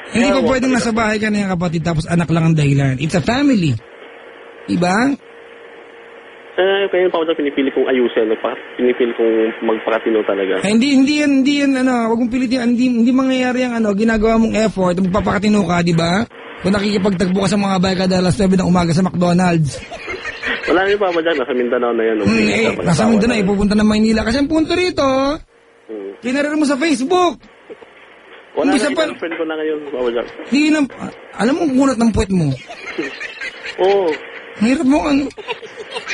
Hindi pa pwedeng nasa bahay ka na yung kapatid tapos anak lang ang dahilan. It's a family. Diba? Kaya pa ako pinipili kong ayusin, pinipili kong magpakatino talaga. Ay, hindi yan, wag mong pilitin, hindi mangyayari ang ginagawa mong effort, magpapakatino ka, di ba? Kung nakikipagtagbo ka sa mga bahay kada alas 9 ng umaga sa McDonald's. Wala rin pa dyan, nasa Mindanao na yan. Nasa Mindanao, ipupunta ng Maynila. Kasi ang punto rito, kinarir mo sa Facebook. Wala Umpisa na, pa- girlfriend ko na ngayon, Papa Jack. Di na, alam mo kung kunat ng puwet mo. Oo, Hirap mo,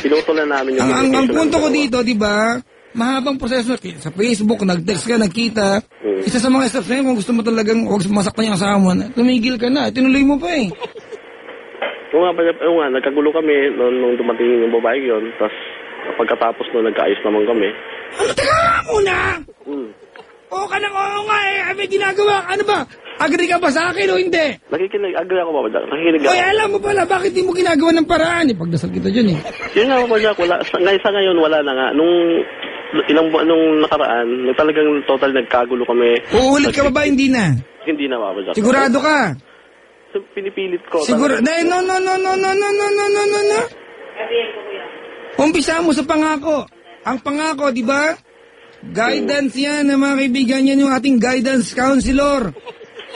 pinutulan namin yung ang communication punto ko namin. dito, di ba, mahabang proseso. Sa Facebook, nag-text ka, nagkita. Isa sa mga steps na yun, kung gusto mo talagang huwag masaktan yung asawa mo, tumigil ka na, tinuloy mo pa eh. Oo nga, nagkagulo kami nung dumating yung babae yun. Tapos, pagkatapos nung nagkaayos naman kami. Ano, teka muna! Hmm. Oo ka nang oo nga eh, may ginagawa, ano ba? Agree ka ba sa akin o hindi? Agree ako, Papa Jack. Nakikinig ako. Oy, alam mo pala, bakit di mo ginagawa ng paraan? Pagdasal kita dyan eh. Yun nga, Papa Jack, sa ngayon, wala na nga. Nung nakaraan, talagang total nagkagulo kami. Uulit ka ba ba? Hindi na. Hindi na, Papa Jack. Sigurado ka? So, pinipilit ko. Siguro, talaga. no. Umpisa mo sa pangako. Ang pangako, di ba? Guidance yan, mga kaibigan yan yung ating guidance counselor.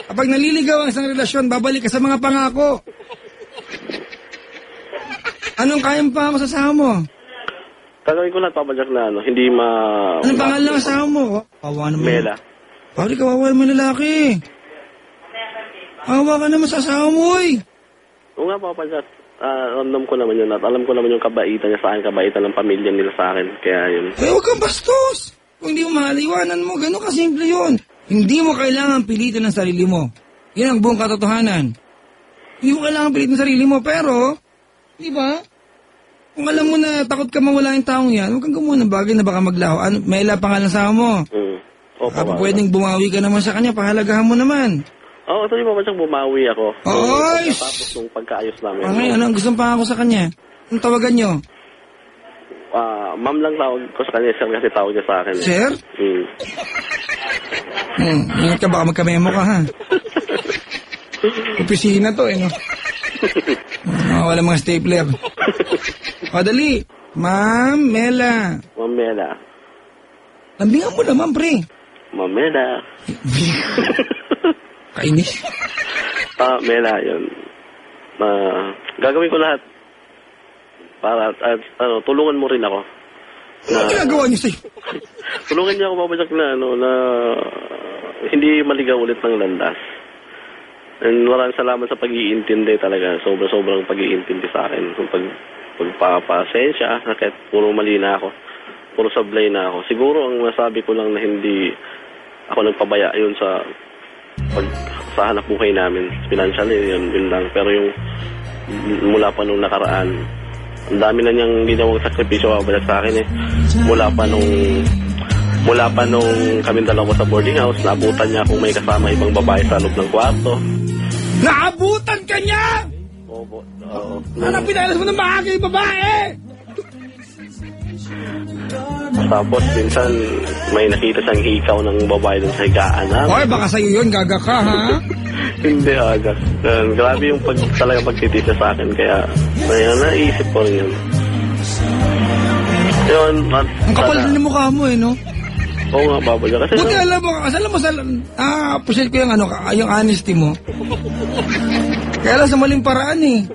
Kapag naliligaw ang isang relasyon, babalik ka sa mga pangako. Anong kayang pangako sa asawa mo? Gagawin ko lang, Papa Jack, na hindi Anong pangalan ng asawa mo? Kawawa naman. Mela. Pari, kawawa naman lalaki. Kawawa ka naman sa asawa mo, oy. Oo nga, Papa Jack. Alam ko naman yun at alam ko naman yung kabaitan niya sa akin, kabaitan ng pamilya nila sa akin. Kaya yun. Eh, huwag kang bastos. Kung hindi mo mahal, iwanan mo. Gano'n kasimple yun. Hindi mo kailangan pilitin ang sarili mo. Yan ang buong katotohanan. Hindi mo kailangan pilitin ang sarili mo, pero, di ba? Kung alam mo na takot ka mawala yung taong yan, huwag kang gumawa ng bagay na baka maglaho. May ila pangalan sa mo. Opo, Kapag pwedeng bumawi ka naman sa kanya, pahalagahan mo naman. Oo, ito yung Papa Jack, bumawi ako. Oy! Tapos nung pagkaayos namin. Okay, ano ang gustong pangako sa kanya? Anong tawagan nyo? Ma'am lang tawag ko sa kanya, sir kasi tawag niya sa akin. Sir? Ingat ka, baka magkamemo ka, ha? Opisina to, no? Wala mga stapler. O, dali. Ma'am Mela. Ma'am Mela. Lambingan mo naman, pre. Ma'am Mela. Kainis. Mela, yun. Gagawin ko lahat. Para, tulungan mo rin ako. Ano ginagawa niyo sa'yo? Tulungan niya ako babajak na, na hindi maligaw ulit ng landas. And maraming salamat sa pag-iintindi talaga. Sobrang pag-iintindi sa akin. Pagpapasensya, kahit puro mali na ako. Puro sablay na ako. Siguro ang masabi ko lang na hindi ako nagpabaya yun sa hanap buhay namin. Financially, yun lang. Pero yung mula pa nung nakaraan, ang dami na niyang ginawang sakripisyo babalik sa akin eh. Mula pa nung kami dalawa sa boarding house, naabutan niya kung may kasama ibang babae sa loob ng kwarto. Naabutan ka niya! Oo. Ano pinalas mo ng maaga yung babae? Tapos minsan may nakita siyang hikaw ng babae dun sa higaan namin. Oy, baka sa'yo yun, gaga ka, ha? Hindi agad. Grabe yung talaga pagtitis niya sa akin. Kaya naisip ko rin yun. Yun. Ang kapal din ng mukha mo, no? Oo nga, babaya. Kasi buti alam mo, appreciate ko yung honesty mo. Kaya lang sa maling paraan, eh.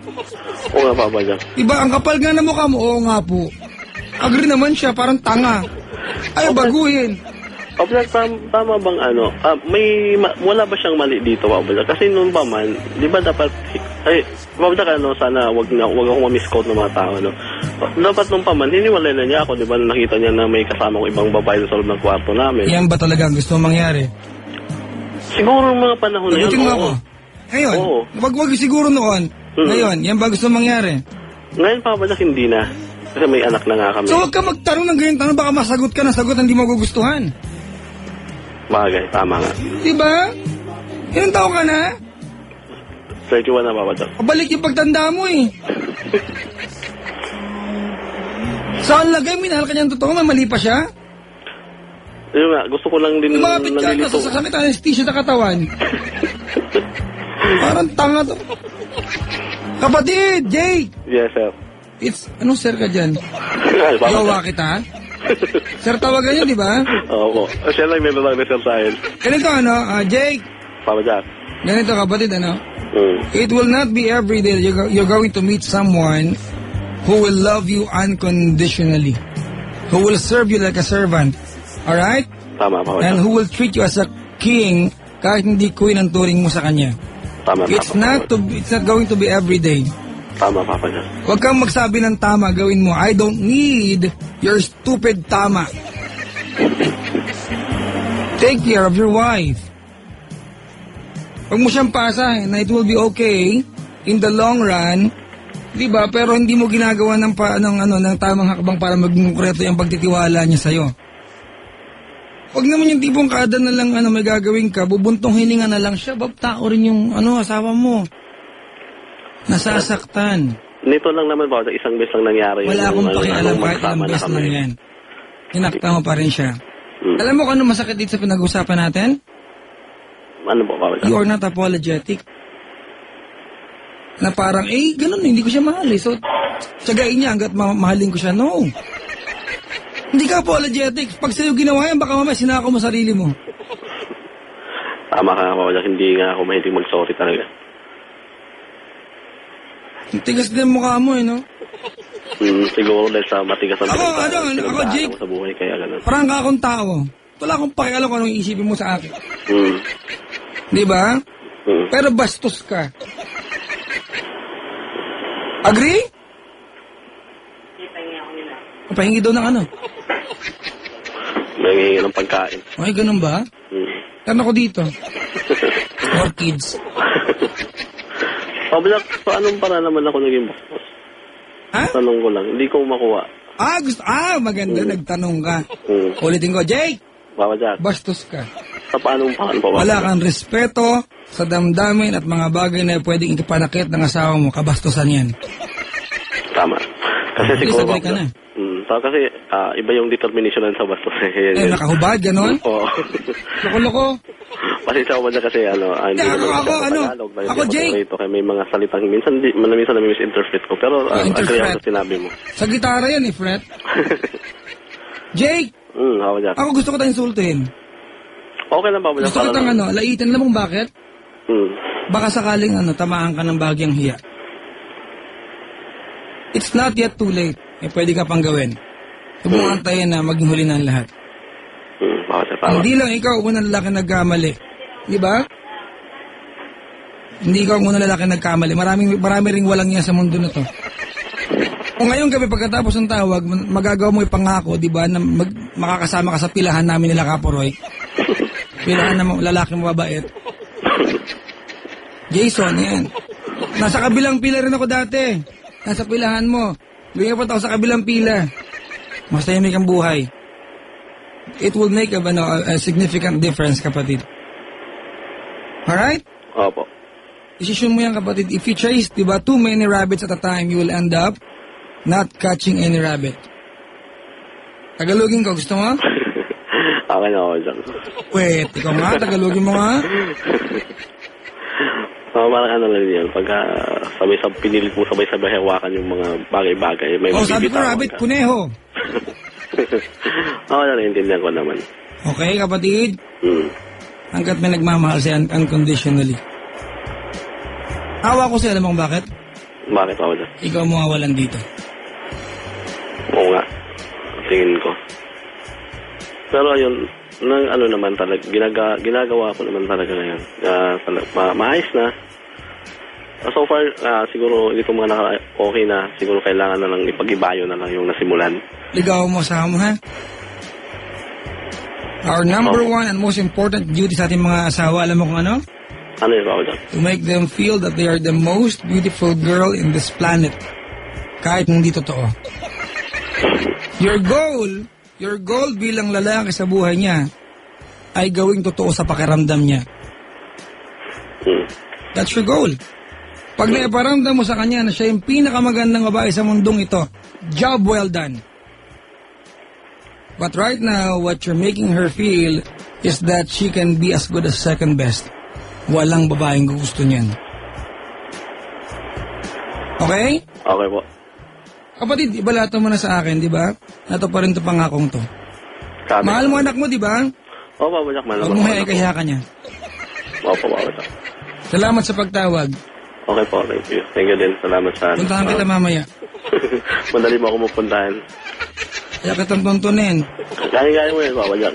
Oo nga, babaya. Diba, ang kapal nga ng mukha mo, oo nga po. Agree naman siya, parang tanga. Ayaw baguhin. Babaya, tama bang wala ba siyang mali dito, babaya? Kasi noon pa man, di ba dapat, babaya sana wag akong ma-misquote ng mga tao, no? Dapat nung pa man, hiniwalay na niya ako, di ba? Nakita niya na may kasama ko ibang babae sa loob ng kwarto namin. Yan ba talaga ang gusto mong mangyari? Siguro mga panahon na yun. Sagutin mo ako. Ngayon, wag siguro noon. Ngayon, yan ba gusto mong mangyari? Ngayon pa ba hindi na? Kasi may anak na nga kami. So wag ka magtanong ng ganyan tanong, baka masagot ka na sagot hindi mo gugustuhan. Bagay, tama nga. Diba? Ilang taon ka na? 31 na, babaya. Pabalik yung pagtanda mo, eh. Saan lagay? Minahal ka niyang totoo, mali pa siya? Yun nga, gusto ko lang din lumapit ka, nasasakit anesthesia sa katawan. Parang tanga to. Kapatid, Jake! Yes, sir. Anong sir ka dyan? Yawa kita, ha? Sir tawagan niyo, di ba? Oo. Siya lang may nalang na sir sa akin. Ganito, Jake? Babaya. Ganito, kapatid, It will not be every day you're going to meet someone who will love you unconditionally, who will serve you like a servant, alright? Tama, babaya. And who will treat you as a king kahit hindi queen ang turing mo sa kanya. Tama, it's not going to be every day. Tama, babaya. Huwag kang magsabi ng tama, gawin mo. I don't need your stupid tama. Take care of your wife. Huwag mo siyang pasahin na it will be okay in the long run, di ba? Pero hindi mo ginagawa ng tamang hakbang para maging konkreto yung pagtitiwala niya sa'yo. Huwag naman yung tipong kada na lang may gagawin ka, bubuntong hininga na lang siya, tao rin yung asawa mo. Nasasaktan. Nito lang naman ba, isang beses lang nangyari. Wala akong pakialam kahit ilang beses lang yan. Hinakta mo pa rin siya. Alam mo kung ano masakit dito sa pinag-usapan natin? Ano po, babaya? You are not apologetic. Na parang, ganun, hindi ko siya mahal eh. So, tsagain niya hanggat mahalin ko siya. No. Hindi ka apologetic. Pag sa'yo ginawa yan, baka mamaya sinako mo sarili mo. Tama ka nga, babaya. Hindi nga ako mahilig mag-sorry talaga. Tigas din mukha mo no? Siguro dahil sa matigas ang ako, Jake, sa buhay, kaya ganun. parang ka akong tao. Wala akong pakialam kung anong isipin mo sa akin. Di ba? Pero bastos ka. Agree? Pahingi daw ng Nangihingi ng pagkain. Ay, ganun ba? Tan ako dito. More kids. Babaya, paanong para naman ako naging bastos? Ha? Tanong ko lang, hindi ko makuha. Maganda, nagtanong ka. Ulitin ko, Jake! Babaya. Bastos ka. Sa paanong pa? Wala kang respeto sa damdamin at mga bagay na pwedeng ikipanakit ng asawa mo. Kabastusan yan. Tama. Kasi siguro... ka na. Kasi iba yung determination sa bastos. Nakahubad, gano'n? Oo. Loko-loko. Pasensya ko ba dyan kasi hindi Ako, naman ako, ano, Tagalog. ako, Jake. Rito, kaya may mga salitang minsan na-misinterpret ko. Pero agree Interpret. ako sa sinabi mo. Sa gitara yan eh, Fred. Jake, Ako dyan. ako gusto ko tayong insultin. Okay lang ba? Gusto ko tayong laitin. Alam mong bakit? Baka sakaling tamaan ka ng bagyang hiya. It's not yet too late. Pwede ka pang gawin. Subukan tayo na maging huli na ang lahat. Bakit tama? Hindi lang ikaw unang lalaki nagkamali. Di ba? Hindi ikaw ang unang lalaki nagkamali. Marami ring walang yan sa mundo na to. O ngayong gabi pagkatapos ng tawag, magagawa mo ipangako, di ba, na makakasama ka sa pilahan namin nila Kaporoy. Pilahan ng lalaki mababait. Jason, yan. Nasa kabilang pila rin ako dati. Nasa pilahan mo. Lumipat ako sa kabilang pila. Mas tahimik ang buhay. It will make a significant difference, kapatid. Alright? Opo. Decision mo yan, kapatid. If you chase, diba, too many rabbits at a time, you will end up not catching any rabbit. Tagalogin ko, gusto mo? Okay na ako dyan. Wait, ikaw nga, Tagalogin mo nga. Parang lang yan. Pagka pinilit mo sabay-sabay hawakan yung mga bagay-bagay. May Sabi ko rabbit, kuneho. Oo, naiintindihan ko naman. Okay, kapatid? Hanggat may nagmamahal siya unconditionally. Awa ko siya, alam mo kung bakit? Bakit ako dyan? Ikaw mawawalan dito. Oo nga. Tingin ko. Pero yun, naman talaga, ginagawa ko naman talaga ngayon. Maayos na. So far, siguro dito mga okay na. Siguro kailangan na lang ipag-ibayo na lang yung nasimulan. Ligaw mo sa amo, ha? Our number one and most important duty sa ating mga asawa, alam mo kung ano? Ano yun ako dyan? To make them feel that they are the most beautiful girl in this planet. Kahit hindi totoo. Your goal bilang lalaki sa buhay niya ay gawing totoo sa pakiramdam niya. That's your goal. Pag naiparamdam mo sa kanya na siya yung pinakamagandang babae sa mundong ito, job well done. But right now, what you're making her feel is that she can be as good as second best. Walang babaeng gusto niyan. Okay? Okay po. Kapatid, ibalato mo na sa akin, di ba? Nato pa rin to pangakong to. Mahal mo anak mo, di ba? Opo, Bayak. Huwag mo kaya ka niya. Opo, Bayak. Salamat sa pagtawag. Okay po, thank you. Thank you din. Salamat sa... Puntahan kita mamaya. Madali mo ako mapuntahan. Kaya kitang tuntunin. Kaya mo yun, Bayak.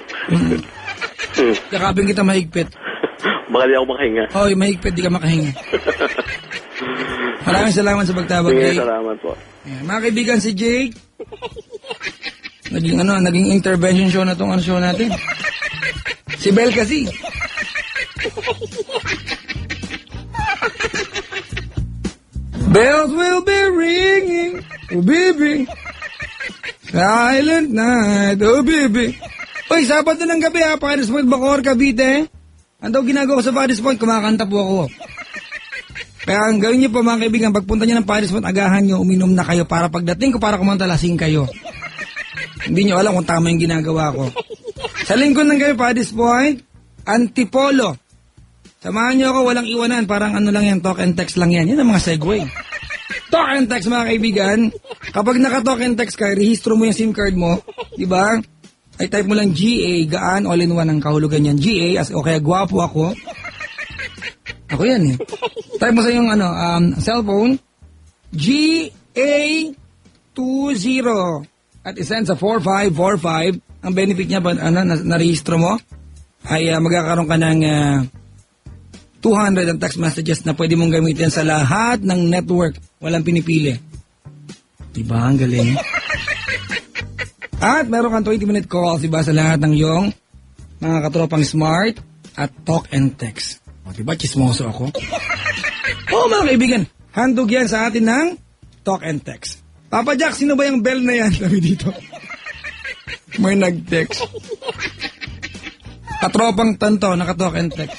Yakapin kita mahigpit. Baka di ako makahinga. Hoy, mahigpit, di ka makahinga. Maraming salamat sa pagtawag, Sige, Jake. salamat po. Ayan, mga kaibigan, si Jake. Naging intervention show na tong show natin. Si Bel kasi. Bells will be ringing, oh baby. Silent night, oh baby. Uy, Sabado ng gabi ha, Paris Point, Bacoor, Cavite. Ano daw ginagawa ko sa Paris Point? Kumakanta po ako. Kaya ang gawin niyo po mga kaibigan, pagpunta niyo ng Paris Point, agahan niyo, uminom na kayo para pagdating ko para kumanta, lasing kayo. Hindi niyo alam kung tama yung ginagawa ko. Sa lingkod ng gabi, Paris Point, Antipolo. Samahan niyo ako, walang iwanan, parang ano lang yan, talk and text lang yan. Yan ang mga segue. Talk and text mga kaibigan. Kapag naka-talk and text ka, rehistro mo yung SIM card mo, di ba? Ay type mo lang GA, gaan, all-in-one ang kahulugan yan. GA, o kaya gwapo ako. Ako yan eh. Type mo sa yung cellphone, GA20 at isend sa 4545. Ang benefit niya, na-rehistro mo, ay magkakaroon ka ng 200 ang text messages na pwede mong gamitin sa lahat ng network. Walang pinipili. Diba? Ang galing. At meron kang 20-minute calls, diba, sa lahat ng iyong mga katropang smart at talk and text. O, diba, chismoso ako? Oo, mga kaibigan, handog yan sa atin ng talk and text. Papa Jack, sino ba yung bell na yan? Sabi dito. May nag-text. Katropang tanto, naka-talk and text.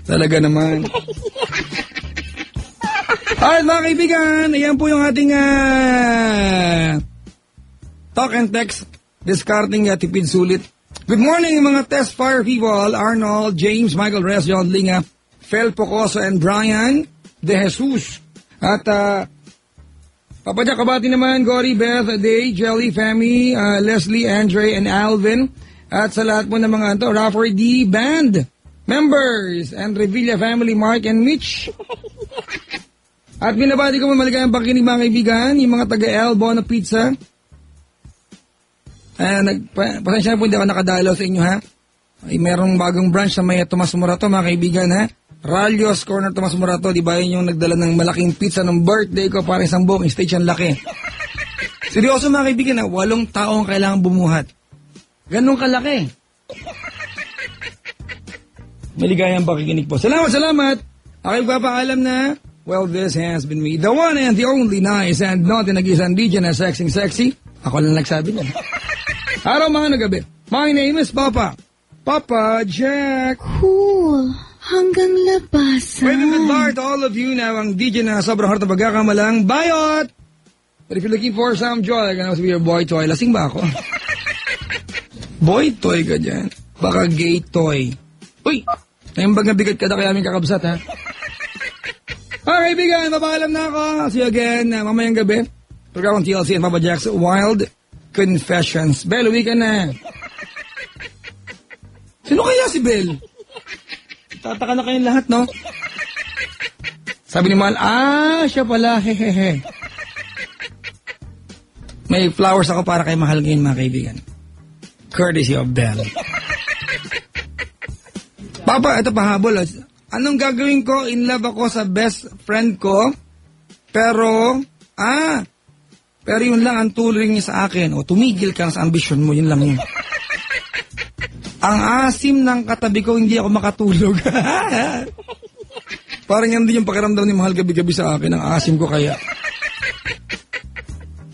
Talaga naman. Alright, mga kaibigan, ayan po yung ating talk and text, discarding tipid sulit Good morning mga test fire people, Arnold, James, Michael Reyes, John Linga, Fel Pocoso, and Brian De Jesus. At papadyak kabati naman, Gory, Beth, Day, Jelly, Femi, Leslie, Andre, and Alvin. At sa lahat po ng mga Raffer D Band members and Revilla family, Mark and Mitch. At binabati ko maligayang pakinig mga kaibigan, yung mga taga-El Bono Pizza. Pasensya na po, hindi ako nakadalaw sa inyo ha. Ay, merong bagong branch sa may Tomas Morato mga kaibigan ha. Ralios Corner Tomas Morato, di ba yun yung nagdala ng malaking pizza ng birthday ko para isang buong stage ang laki. Seryoso mga kaibigan ha, 8 tao ang kailangan bumuhat. Ganun kalaki. Maligayang pakikinig po. Salamat. Ako'y papaalam na, well, this has been me, the one and the only nice and not nag-isang DJ na sexy. Ako lang nagsabi niya. Araw mga nagabi. My name is Papa Jack. Cool. Hanggang labasan. Wait a minute, bar to all of you na ang DJ na sobrang harta pagkakamalang bayot. But if you're looking for some joy, I can also be your boy toy. Lasing ba ako? Boy toy ka dyan. Baka gay toy. Uy! Ngayong bag na bigat ka na kaya aming kakabsat ha. Okay, bigan. Papaalam na ako. See you again mamayang gabi. Programang TLC and Papa Jack's Wild Confessions. Bel, uwi ka na. Sino kaya si Bel? Tataka na kayong lahat, no? Sabi ni Mahal, siya pala, hehehe. May flowers ako para kay Mahal ngayon, mga kaibigan. Courtesy of Bel. Papa, ito pahabol. Anong gagawin ko? In love ako sa best friend ko. Pero yun lang ang tuloy niya sa akin. O tumigil ka sa ambisyon mo, yun lang yun. Ang asim ng katabi ko, hindi ako makatulog. Parang yan din yung pakiramdam ni Mahal gabi-gabi sa akin. Ang asim ko kaya.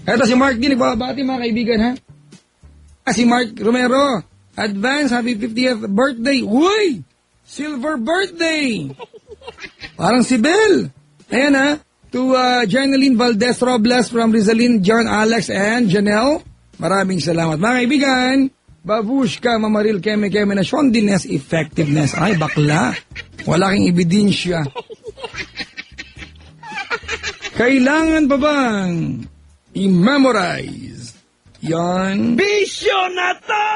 Eto si Mark din, nagbabati mga kaibigan ha. Si Mark Romero, advance happy 50th birthday. Uy! Silver birthday! Parang si Bel. Ayan ha. To Janeline Valdez Robles from Rizalin, John, Alex, and Janelle. Maraming salamat. Mga kaibigan, babushka, mamaril, keme na shondiness, effectiveness. Ay, bakla. Wala kang ebidensya. Kailangan pa bang i-memorize yan? Bisyo na to!